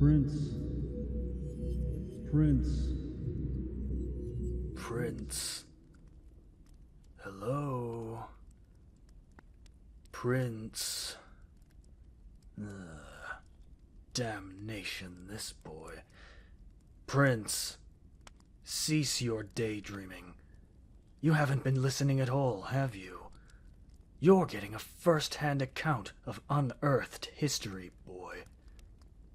Prince. Prince. Prince. Hello? Prince. Damnation, this boy. Prince, cease your daydreaming. You haven't been listening at all, have you? You're getting a first-hand account of unearthed history, boy.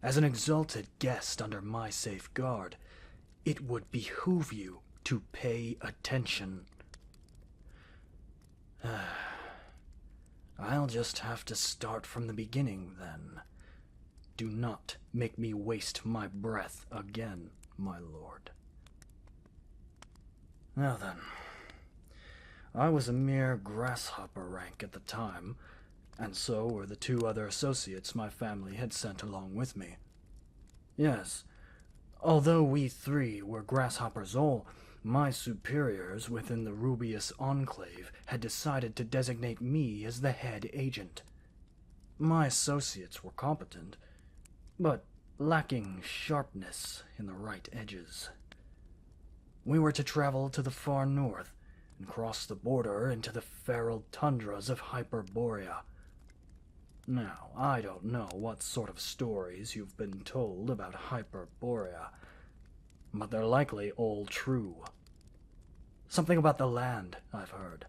As an exalted guest under my safeguard, it would behoove you to pay attention. I'll just have to start from the beginning, then. Do not make me waste my breath again, my lord. Now then, I was a mere grasshopper rank at the time, and so were the 2 other associates my family had sent along with me. Yes, although we 3 were grasshoppers all, my superiors within the Rubius Enclave had decided to designate me as the head agent. My associates were competent, but lacking sharpness in the right edges. We were to travel to the far north and cross the border into the feral tundras of Hyperborea. Now, I don't know what sort of stories you've been told about Hyperborea, but they're likely all true. Something about the land, I've heard.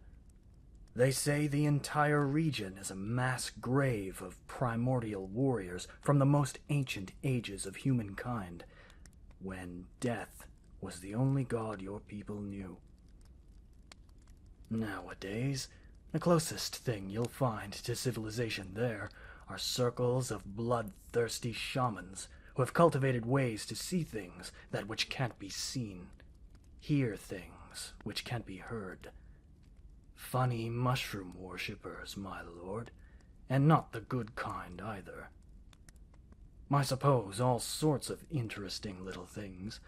They say the entire region is a mass grave of primordial warriors from the most ancient ages of humankind, when death was the only god your people knew. Nowadays, the closest thing you'll find to civilization there are circles of bloodthirsty shamans who have cultivated ways to see things that which can't be seen, hear things which can't be heard. Funny mushroom worshippers, my lord, and not the good kind either. I suppose all sorts of interesting little things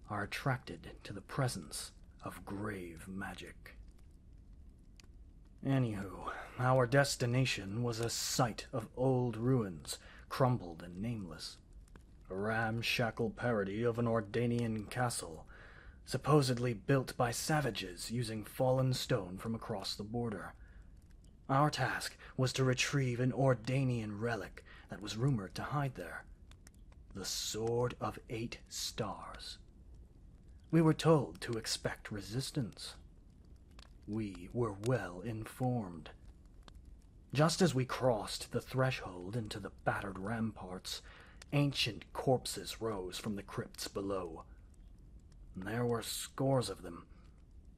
are attracted to the presence of grave magic. Anywho, our destination was a site of old ruins, crumbled and nameless. A ramshackle parody of an Ordanian castle, supposedly built by savages using fallen stone from across the border. Our task was to retrieve an Ordanian relic that was rumored to hide there. The Sword of 8 Stars. We were told to expect resistance. We were well informed. Just as we crossed the threshold into the battered ramparts, ancient corpses rose from the crypts below. There were scores of them,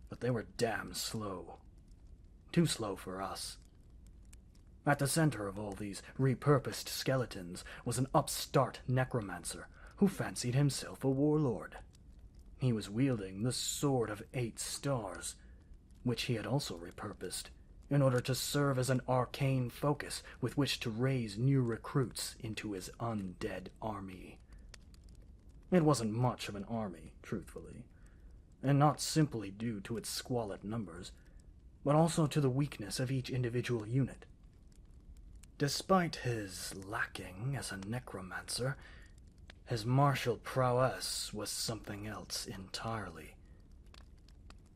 but they were damn slow. Too slow for us. At the center of all these repurposed skeletons was an upstart necromancer who fancied himself a warlord. He was wielding the Sword of 8 Stars, which he had also repurposed, in order to serve as an arcane focus with which to raise new recruits into his undead army. It wasn't much of an army, truthfully, and not simply due to its squalid numbers, but also to the weakness of each individual unit. Despite his lacking as a necromancer, his martial prowess was something else entirely.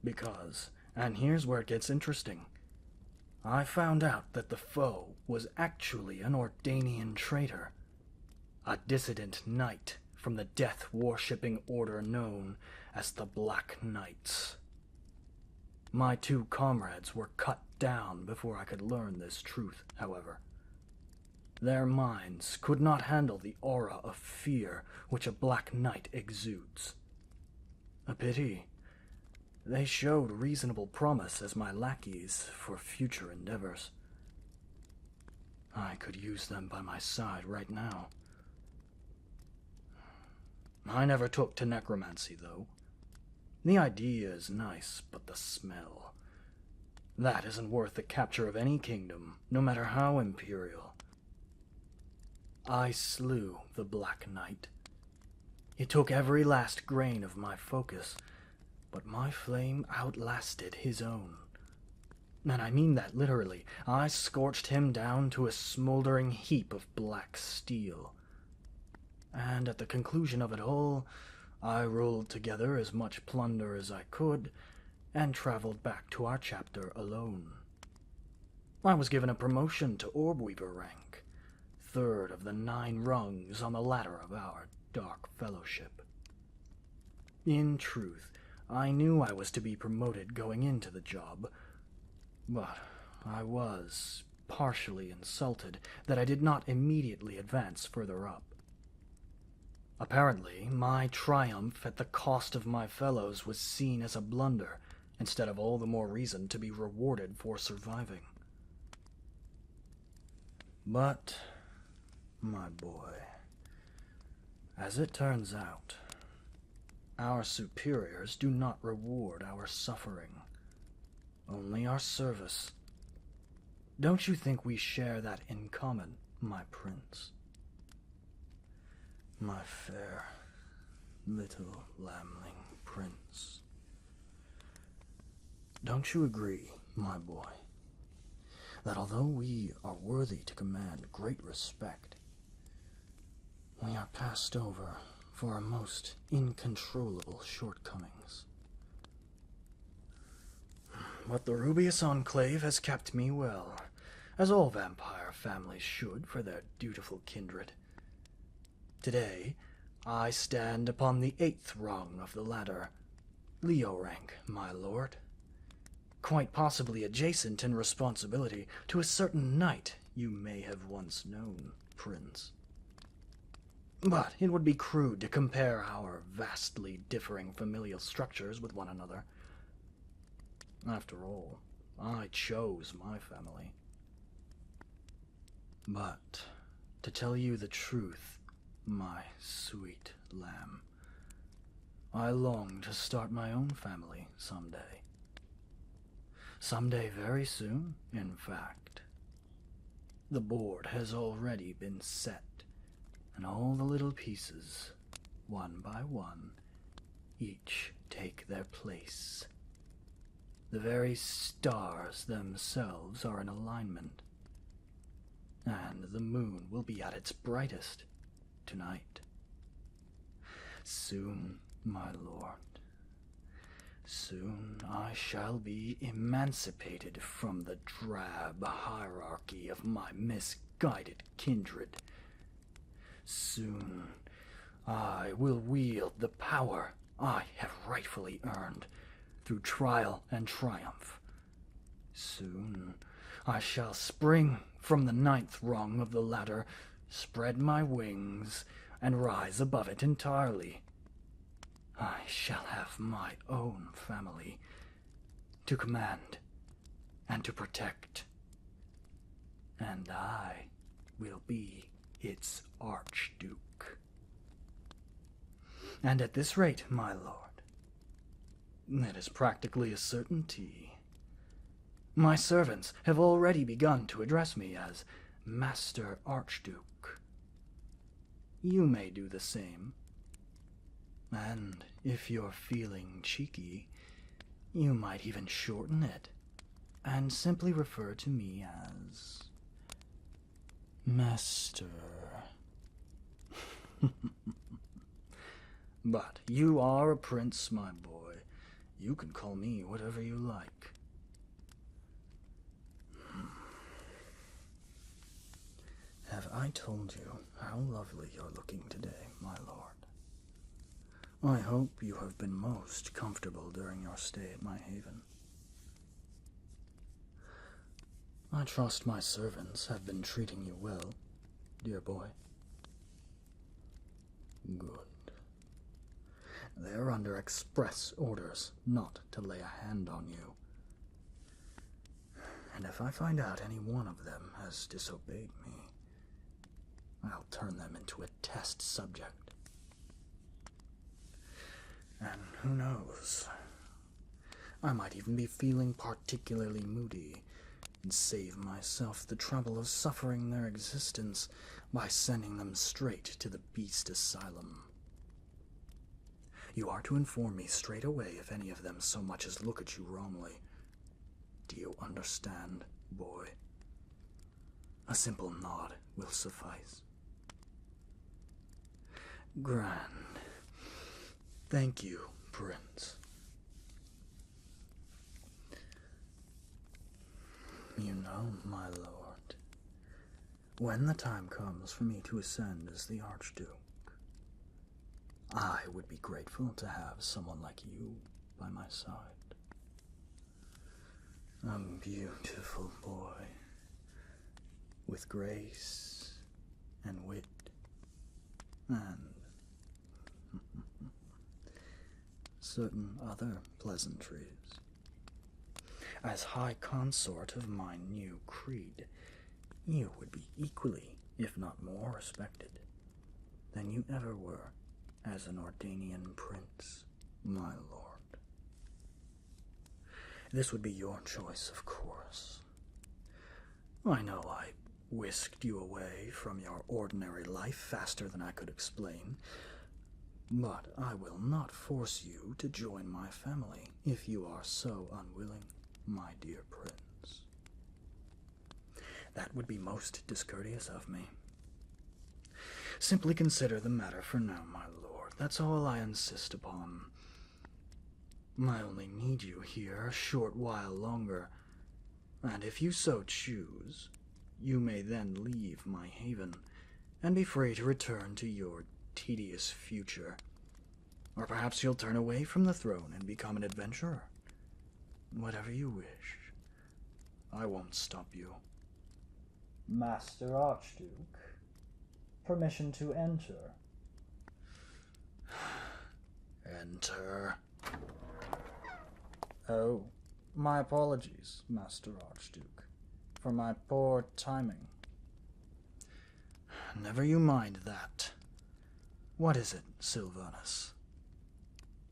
Because, and here's where it gets interesting, I found out that the foe was actually an Ordanian traitor, a dissident knight from the death-worshipping order known as the Black Knights. My 2 comrades were cut down before I could learn this truth, however. Their minds could not handle the aura of fear which a Black Knight exudes. A pity. They showed reasonable promise as my lackeys for future endeavors. I could use them by my side right now. I never took to necromancy, though. The idea is nice, but the smell. That isn't worth the capture of any kingdom, no matter how imperial. I slew the Black Knight. It took every last grain of my focus, but my flame outlasted his own. And I mean that literally. I scorched him down to a smoldering heap of black steel. and at the conclusion of it all, I rolled together as much plunder as I could and traveled back to our chapter alone. I was given a promotion to Orb Weaver rank, third of the 9 rungs on the ladder of our Dark Fellowship. In truth, I knew I was to be promoted going into the job, but I was partially insulted that I did not immediately advance further up. Apparently, my triumph at the cost of my fellows was seen as a blunder, instead of all the more reason to be rewarded for surviving. But, my boy, as it turns out, our superiors do not reward our suffering, only our service. Don't you think we share that in common, my prince? My fair little lambling prince. Don't you agree, my boy, that although we are worthy to command great respect, we are passed over for our most incontrollable shortcomings? But the Rubius Enclave has kept me well, as all vampire families should for their dutiful kindred. Today, I stand upon the 8th rung of the ladder, Leo rank, my lord. Quite possibly adjacent in responsibility to a certain knight you may have once known, Prince. But it would be crude to compare our vastly differing familial structures with one another. After all, I chose my family. But, to tell you the truth, my sweet lamb, I long to start my own family someday. Someday very soon, in fact. The board has already been set, and all the little pieces, one by one, each take their place. The very stars themselves are in alignment, and the moon will be at its brightest tonight. Soon, my lord, soon I shall be emancipated from the drab hierarchy of my misguided kindred. Soon I will wield the power I have rightfully earned through trial and triumph. Soon I shall spring from the 9th rung of the ladder, spread my wings, and rise above it entirely. I shall have my own family to command and to protect, and I will be its Archduke. And at this rate, my lord, it is practically a certainty. My servants have already begun to address me as Master Archduke. You may do the same. And if you're feeling cheeky, you might even shorten it and simply refer to me as Master. But you are a prince, my boy. You can call me whatever you like. Have I told you how lovely you're looking today, my lord? I hope you have been most comfortable during your stay at my haven. I trust my servants have been treating you well, dear boy. Good. They're under express orders not to lay a hand on you. And if I find out any one of them has disobeyed me, I'll turn them into a test subject. And who knows, I might even be feeling particularly moody and save myself the trouble of suffering their existence by sending them straight to the Beast Asylum. You are to inform me straight away if any of them so much as look at you wrongly. Do you understand, boy? A simple nod will suffice. Grand. Thank you, Prince. You know, my lord, when the time comes for me to ascend as the Archduke, I would be grateful to have someone like you by my side. A beautiful boy, with grace and wit and certain other pleasantries. As High Consort of my new creed, you would be equally, if not more, respected than you ever were as an Ordanian prince, my lord. This would be your choice, of course. I know I whisked you away from your ordinary life faster than I could explain, but I will not force you to join my family if you are so unwilling, my dear prince. That would be most discourteous of me. Simply consider the matter for now, my lord. That's all I insist upon. I only need you here a short while longer, and if you so choose, you may then leave my haven and be free to return to your tedious future. Or perhaps you'll turn away from the throne and become an adventurer. Whatever you wish. I won't stop you. Master Archduke, permission to enter. Enter. Oh, my apologies, Master Archduke, for my poor timing. Never you mind that. What is it, Sylvanus?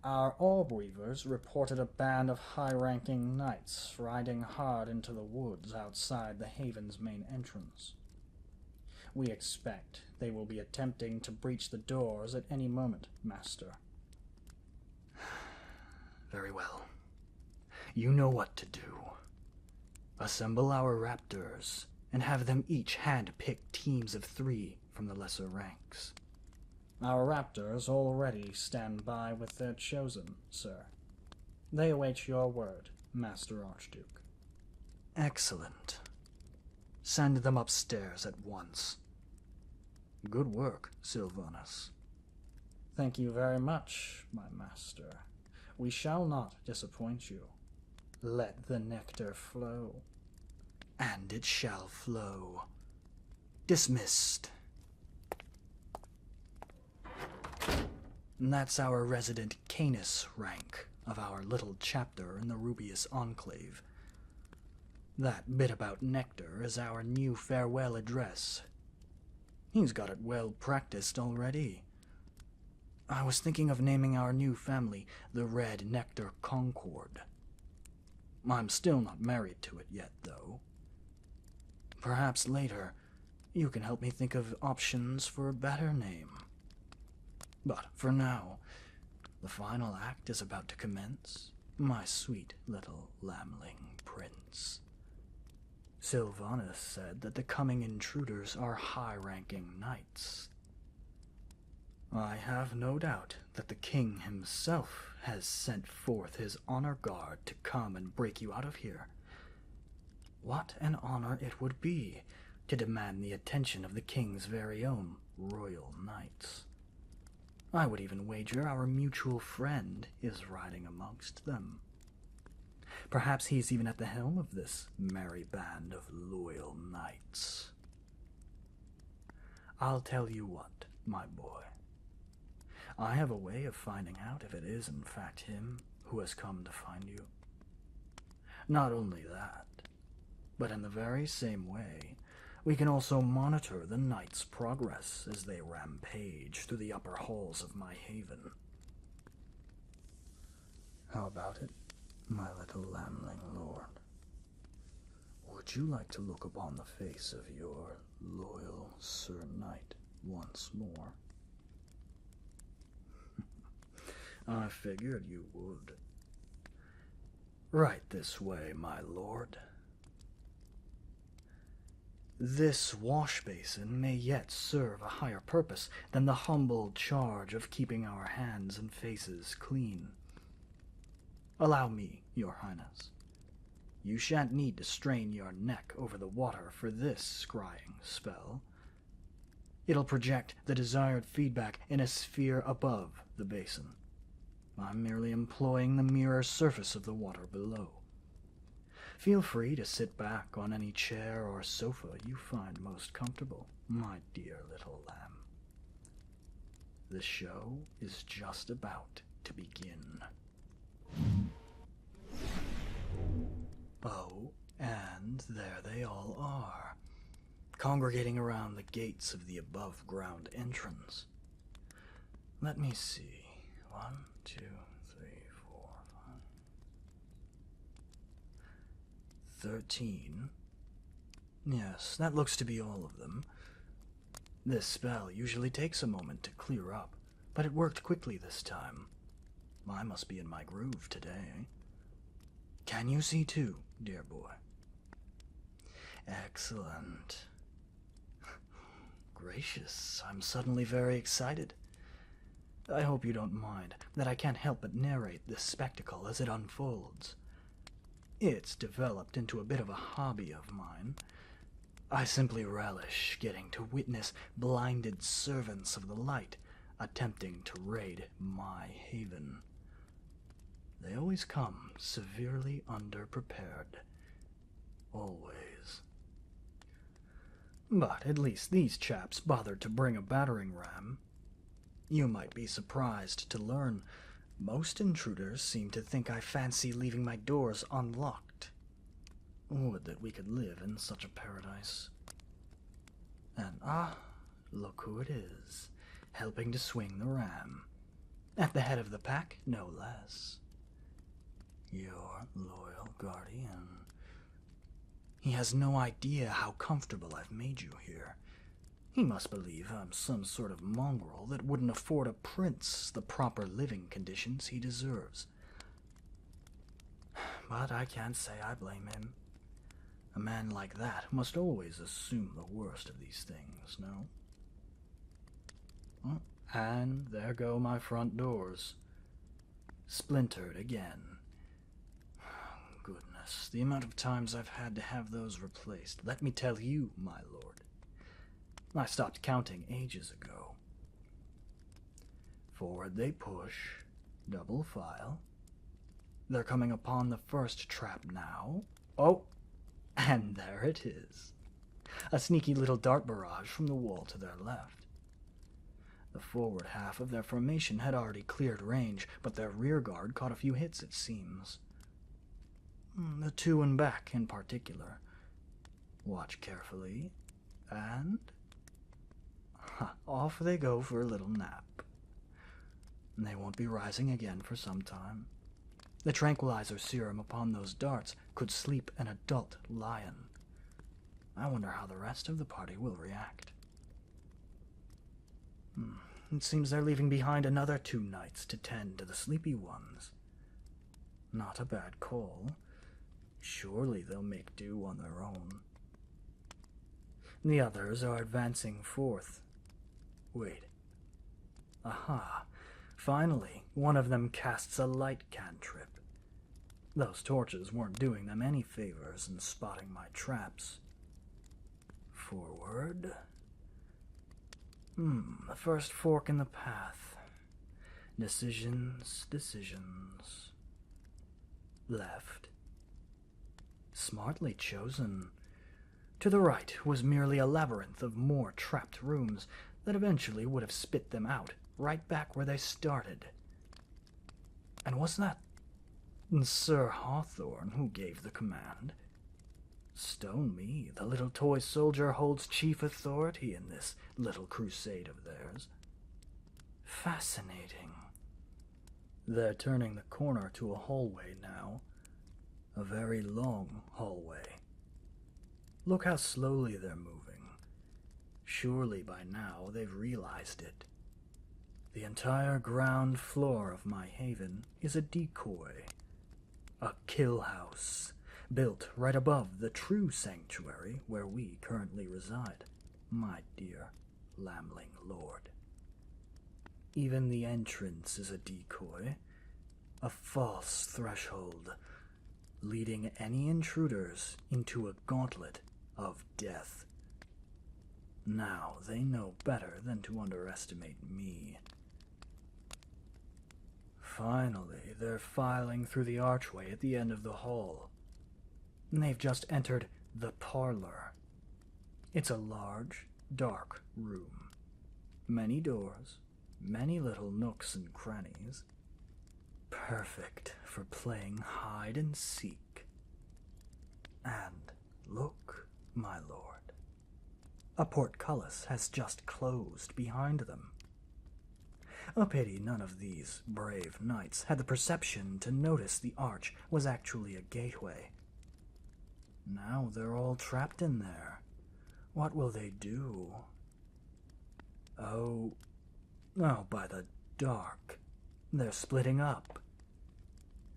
Our orb weavers reported a band of high-ranking knights riding hard into the woods outside the haven's main entrance. We expect they will be attempting to breach the doors at any moment, Master. Very well. You know what to do. Assemble our raptors, and have them each hand-pick teams of 3 from the lesser ranks. Our raptors already stand by with their chosen, sir. They await your word, Master Archduke. Excellent. Send them upstairs at once. Good work, Sylvanus. Thank you very much, my master. We shall not disappoint you. Let the nectar flow. And it shall flow. Dismissed. That's our resident Canis rank of our little chapter in the Rubius Enclave. That bit about nectar is our new farewell address. He's got it well practiced already. I was thinking of naming our new family the Red Nectar Concord. I'm still not married to it yet, though. Perhaps later you can help me think of options for a better name. But for now, the final act is about to commence, my sweet little lambling prince. Sylvanus said that the coming intruders are high-ranking knights. I have no doubt that the king himself has sent forth his honor guard to come and break you out of here. What an honor it would be to demand the attention of the king's very own royal knights. I would even wager our mutual friend is riding amongst them. Perhaps he's even at the helm of this merry band of loyal knights. I'll tell you what, my boy. I have a way of finding out if it is in fact him who has come to find you. Not only that, but in the very same way, we can also monitor the knights' progress as they rampage through the upper halls of my haven. How about it, my little lambling lord? Would you like to look upon the face of your loyal Sir Knight once more? I figured you would. Right this way, my lord. This wash basin may yet serve a higher purpose than the humble charge of keeping our hands and faces clean. Allow me, Your Highness. You shan't need to strain your neck over the water for this scrying spell. It'll project the desired feedback in a sphere above the basin. I'm merely employing the mirror surface of the water below. Feel free to sit back on any chair or sofa you find most comfortable, my dear little lamb. The show is just about to begin. Oh, and there they all are, congregating around the gates of the above-ground entrance. Let me see. 1, 2, 3, 4, 5. 13. Yes, that looks to be all of them. This spell usually takes a moment to clear up, but it worked quickly this time. I must be in my groove today. Can you see too, dear boy? Excellent. Gracious, I'm suddenly very excited. I hope you don't mind that I can't help but narrate this spectacle as it unfolds. It's developed into a bit of a hobby of mine. I simply relish getting to witness blinded servants of the light attempting to raid my haven. They always come severely underprepared. Always. But at least these chaps bothered to bring a battering ram. You might be surprised to learn most intruders seem to think I fancy leaving my doors unlocked. Would that we could live in such a paradise. And look who it is, helping to swing the ram. At the head of the pack, no less. Your loyal guardian. He has no idea how comfortable I've made you here. He must believe I'm some sort of mongrel that wouldn't afford a prince the proper living conditions he deserves. But I can't say I blame him. A man like that must always assume the worst of these things, no? Oh, and there go my front doors. Splintered again. Goodness, the amount of times I've had to have those replaced. Let me tell you, my lord. I stopped counting ages ago. Forward they push, double file. They're coming upon the first trap now. Oh, and there it is. A sneaky little dart barrage from the wall to their left. The forward half of their formation had already cleared range, but their rear guard caught a few hits, it seems. The two in back, in particular. Watch carefully, and off they go for a little nap. They won't be rising again for some time. The tranquilizer serum upon those darts could sleep an adult lion. I wonder how the rest of the party will react. It seems they're leaving behind another 2 knights to tend to the sleepy ones. Not a bad call. Surely they'll make do on their own. The others are advancing forth. Wait. Aha. Finally, one of them casts a light cantrip. Those torches weren't doing them any favors in spotting my traps. Forward. The first fork in the path. Decisions. Left. Smartly chosen. To the right was merely a labyrinth of more trapped rooms that eventually would have spit them out, right back where they started. And was that Sir Hawthorne who gave the command? Stone me, the little toy soldier holds chief authority in this little crusade of theirs. Fascinating. They're turning the corner to a hallway now. A very long hallway. Look how slowly they're moving. Surely by now they've realized it. The entire ground floor of my haven is a decoy. A kill house, built right above the true sanctuary where we currently reside, my dear lambling lord. Even the entrance is a decoy, a false threshold, leading any intruders into a gauntlet of death. Now they know better than to underestimate me. Finally, they're filing through the archway at the end of the hall. They've just entered the parlor. It's a large, dark room. Many doors, many little nooks and crannies. Perfect for playing hide and seek. And look, my lord. A portcullis has just closed behind them. A pity none of these brave knights had the perception to notice the arch was actually a gateway. Now they're all trapped in there. What will they do? Oh, by the dark. They're splitting up.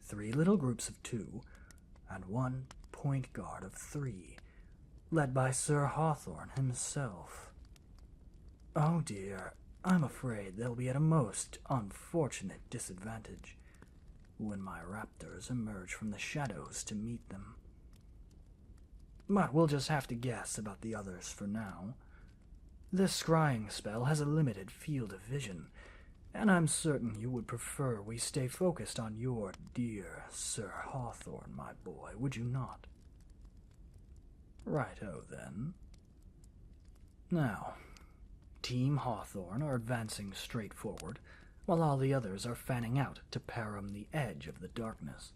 3 little groups of 2, and 1 point guard of 3, led by Sir Hawthorne himself. Oh dear, I'm afraid they'll be at a most unfortunate disadvantage when my raptors emerge from the shadows to meet them. But we'll just have to guess about the others for now. This scrying spell has a limited field of vision, and I'm certain you would prefer we stay focused on your dear Sir Hawthorne, my boy, would you not? Righto, then. Now, Team Hawthorne are advancing straight forward, while all the others are fanning out to param the edge of the darkness.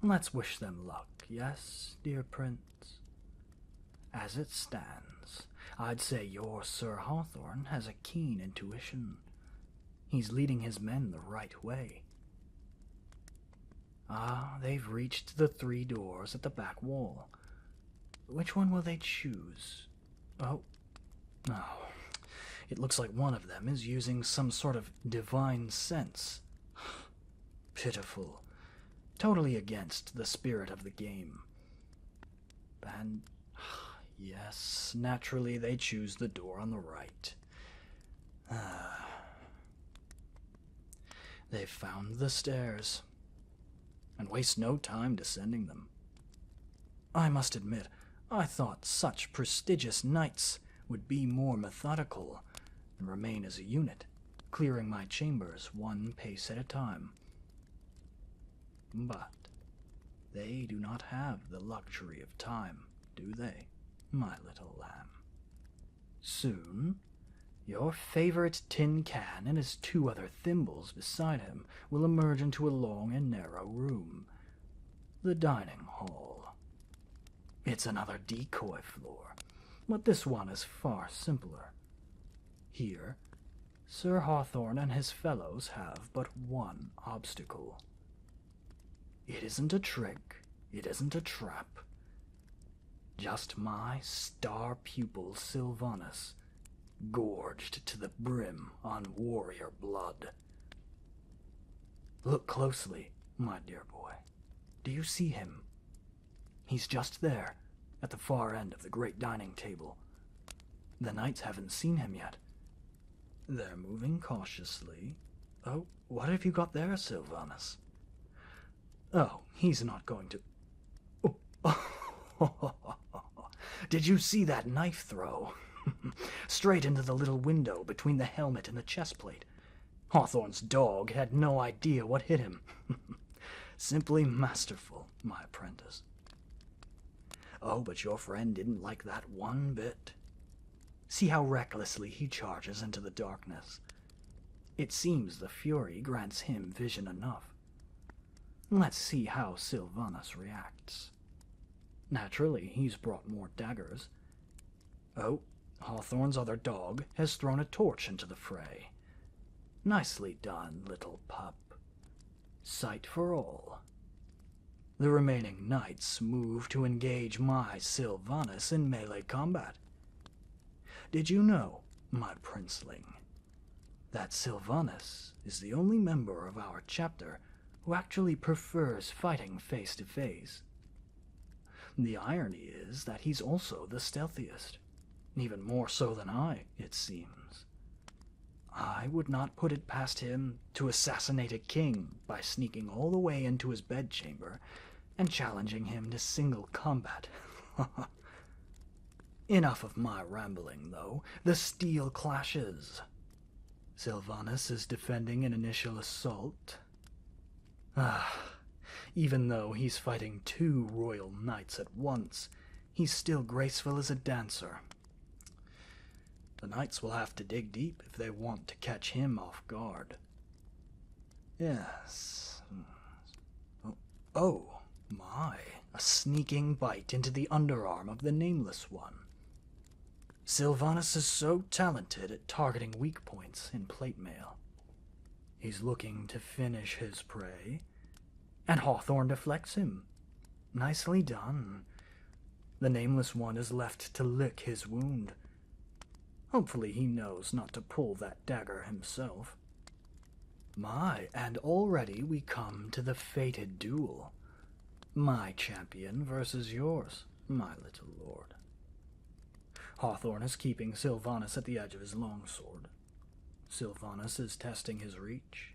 Let's wish them luck, yes, dear Prince? As it stands, I'd say your Sir Hawthorne has a keen intuition. He's leading his men the right way. Ah, they've reached the 3 doors at the back wall. Which one will they choose? Oh, it looks like one of them is using some sort of divine sense. Pitiful. Totally against the spirit of the game. And yes, naturally they choose the door on the right. They've found the stairs, and waste no time descending them. I must admit, I thought such prestigious knights would be more methodical and remain as a unit, clearing my chambers 1 pace at a time. But they do not have the luxury of time, do they, my little lamb? Soon, your favorite tin can and his 2 other thimbles beside him will emerge into a long and narrow room, the dining hall. It's another decoy floor, but this one is far simpler. Here, Sir Hawthorne and his fellows have but one obstacle. It isn't a trick, it isn't a trap. Just my star pupil Sylvanus, gorged to the brim on warrior blood. Look closely, my dear boy. Do you see him? He's just there, at the far end of the great dining table. The knights haven't seen him yet. They're moving cautiously. Oh, what have you got there, Sylvanus? Oh, he's not going to... Oh. Did you see that knife throw? Straight into the little window between the helmet and the chestplate. Hawthorne's dog had no idea what hit him. Simply masterful, my apprentice. Oh, but your friend didn't like that one bit. See how recklessly he charges into the darkness. It seems the fury grants him vision enough. Let's see how Sylvanus reacts. Naturally, he's brought more daggers. Oh, Hawthorne's other dog has thrown a torch into the fray. Nicely done, little pup. Sight for all. The remaining knights move to engage my Sylvanus in melee combat. Did you know, my princeling, that Sylvanus is the only member of our chapter who actually prefers fighting face to face? The irony is that he's also the stealthiest. Even more so than I, it seems. I would not put it past him to assassinate a king by sneaking all the way into his bedchamber and challenging him to single combat. Enough of my rambling, though. The steel clashes. Sylvanus is defending an initial assault. Even though he's fighting 2 royal knights at once, he's still graceful as a dancer. The knights will have to dig deep if they want to catch him off guard. Yes. Oh, my. A sneaking bite into the underarm of the Nameless One. Sylvanus is so talented at targeting weak points in plate mail. He's looking to finish his prey, and Hawthorne deflects him. Nicely done. The Nameless One is left to lick his wound. Hopefully he knows not to pull that dagger himself. My, and already we come to the fated duel. My champion versus yours, my little lord. Hawthorne is keeping Sylvanus at the edge of his longsword. Sylvanus is testing his reach.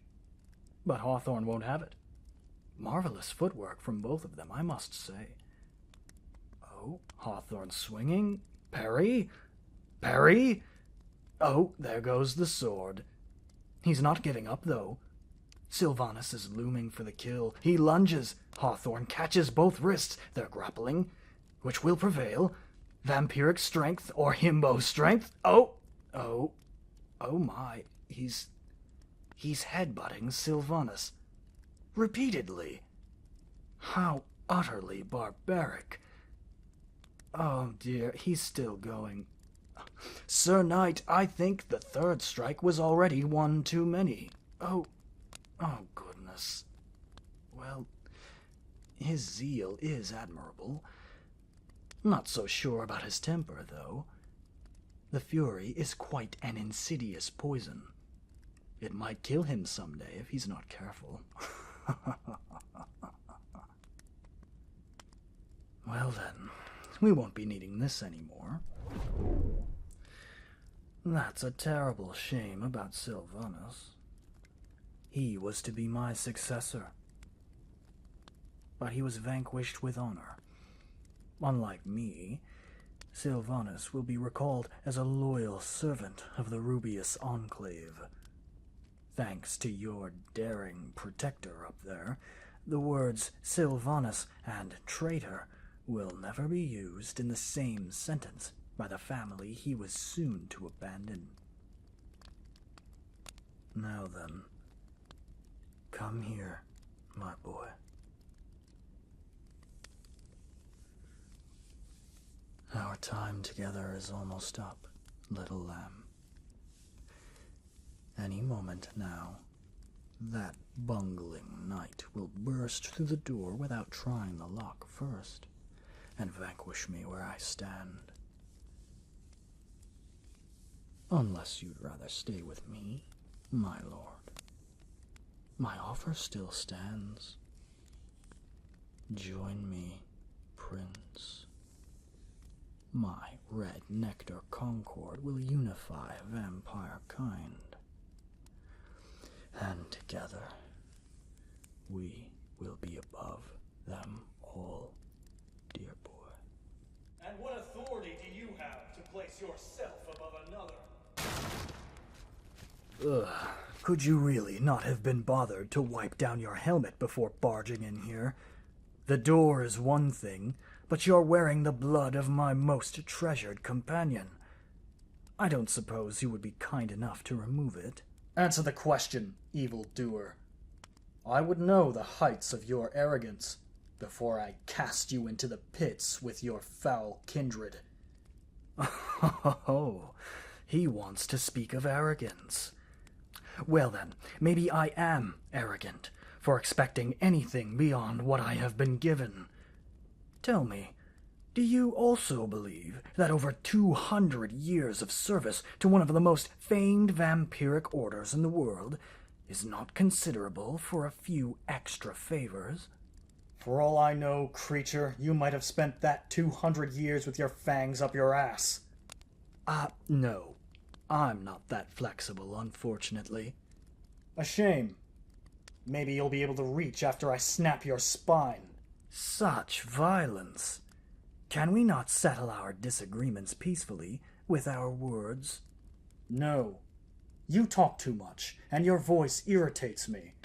But Hawthorne won't have it. Marvelous footwork from both of them, I must say. Oh, Hawthorne swinging. Parry? Parry? Oh, there goes the sword. He's not giving up, though. Sylvanus is looming for the kill. He lunges. Hawthorne catches both wrists. They're grappling. Which will prevail? Vampiric strength or himbo strength? Oh my. He's headbutting Sylvanus. Repeatedly. How utterly barbaric. Oh dear, he's still going. Sir Knight, I think the 3rd strike was already one too many. Oh goodness. Well, his zeal is admirable. Not so sure about his temper, though. The fury is quite an insidious poison. It might kill him someday if he's not careful. Well then, we won't be needing this anymore. That's a terrible shame about Sylvanus. He was to be my successor. But he was vanquished with honor. Unlike me, Sylvanus will be recalled as a loyal servant of the Rubius Enclave. Thanks to your daring protector up there, the words Sylvanus and traitor will never be used in the same sentence by the family he was soon to abandon. Now then, come here, my boy. Our time together is almost up, little lamb. Any moment now, that bungling knight will burst through the door without trying the lock first, and vanquish me where I stand. Unless you'd rather stay with me, my lord. My offer still stands. Join me, prince. My red nectar concord will unify vampire kind. And together, we will be above them all, dear boy. And what authority do you have to place yourself above another? Could you really not have been bothered to wipe down your helmet before barging in here? The door is one thing, but you're wearing the blood of my most treasured companion. I don't suppose you would be kind enough to remove it. Answer the question, evildoer. I would know the heights of your arrogance before I cast you into the pits with your foul kindred. Oh, he wants to speak of arrogance. Well then, maybe I am arrogant for expecting anything beyond what I have been given. Tell me, do you also believe that over 200 years of service to one of the most famed vampiric orders in the world is not considerable for a few extra favors? For all I know, creature, you might have spent that 200 years with your fangs up your ass. No. I'm not that flexible, unfortunately. A shame. Maybe you'll be able to reach after I snap your spine. Such violence. Can we not settle our disagreements peacefully with our words? No. You talk too much, and your voice irritates me.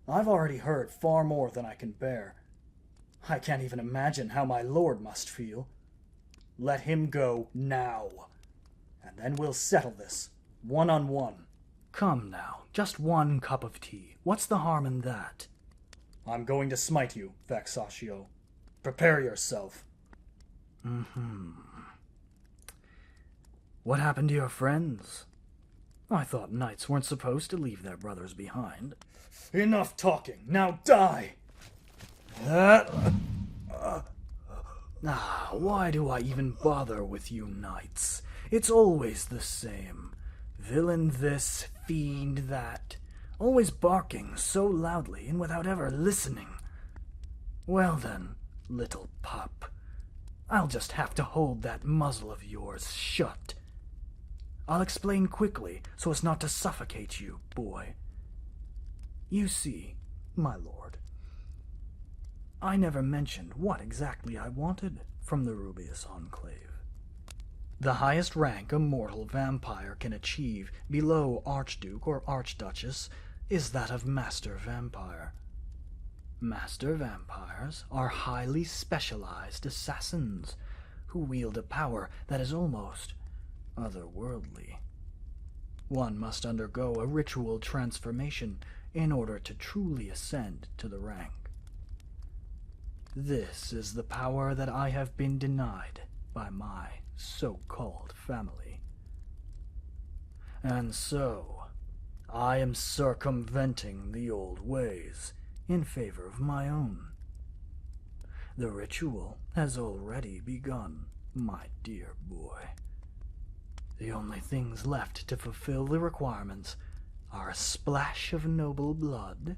I've already heard far more than I can bear. I can't even imagine how my lord must feel. Let him go now. And then we'll settle this, one-on-one. Come now, just one cup of tea. What's the harm in that? I'm going to smite you, Vexatio. Prepare yourself. What happened to your friends? I thought knights weren't supposed to leave their brothers behind. Enough talking. Now die! Why do I even bother with you knights? It's always the same. Villain this, fiend that. Always barking so loudly and without ever listening. Well then, little pup. I'll just have to hold that muzzle of yours shut. I'll explain quickly so as not to suffocate you, boy. You see, my lord, I never mentioned what exactly I wanted from the Rubius Enclave. The highest rank a mortal vampire can achieve below Archduke or Archduchess is that of Master Vampire. Master Vampires are highly specialized assassins who wield a power that is almost otherworldly. One must undergo a ritual transformation in order to truly ascend to the rank. This is the power that I have been denied by my so-called family. And so, I am circumventing the old ways in favor of my own. The ritual has already begun, my dear boy. The only things left to fulfill the requirements are a splash of noble blood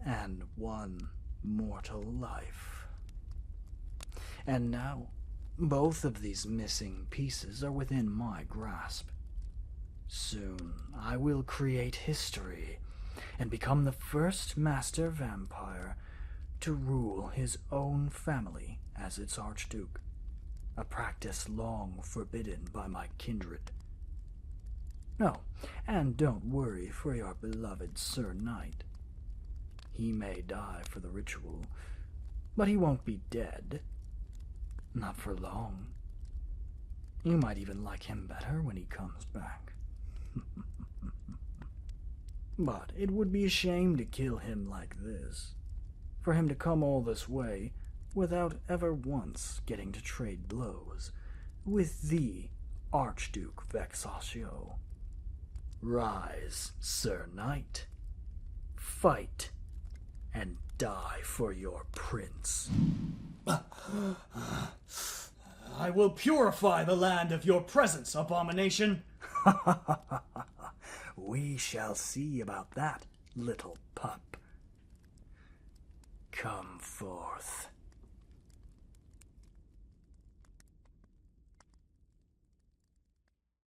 and one mortal life. And now, both of these missing pieces are within my grasp. Soon I will create history and become the first master vampire to rule his own family as its Archduke, a practice long forbidden by my kindred. Oh, and don't worry for your beloved Sir Knight. He may die for the ritual, but he won't be dead. Not for long. You might even like him better when he comes back. But it would be a shame to kill him like this. For him to come all this way without ever once getting to trade blows with the Archduke Vexatio. Rise, Sir Knight. Fight and die for your prince. I will purify the land of your presence, abomination. We shall see about that, little pup. Come forth.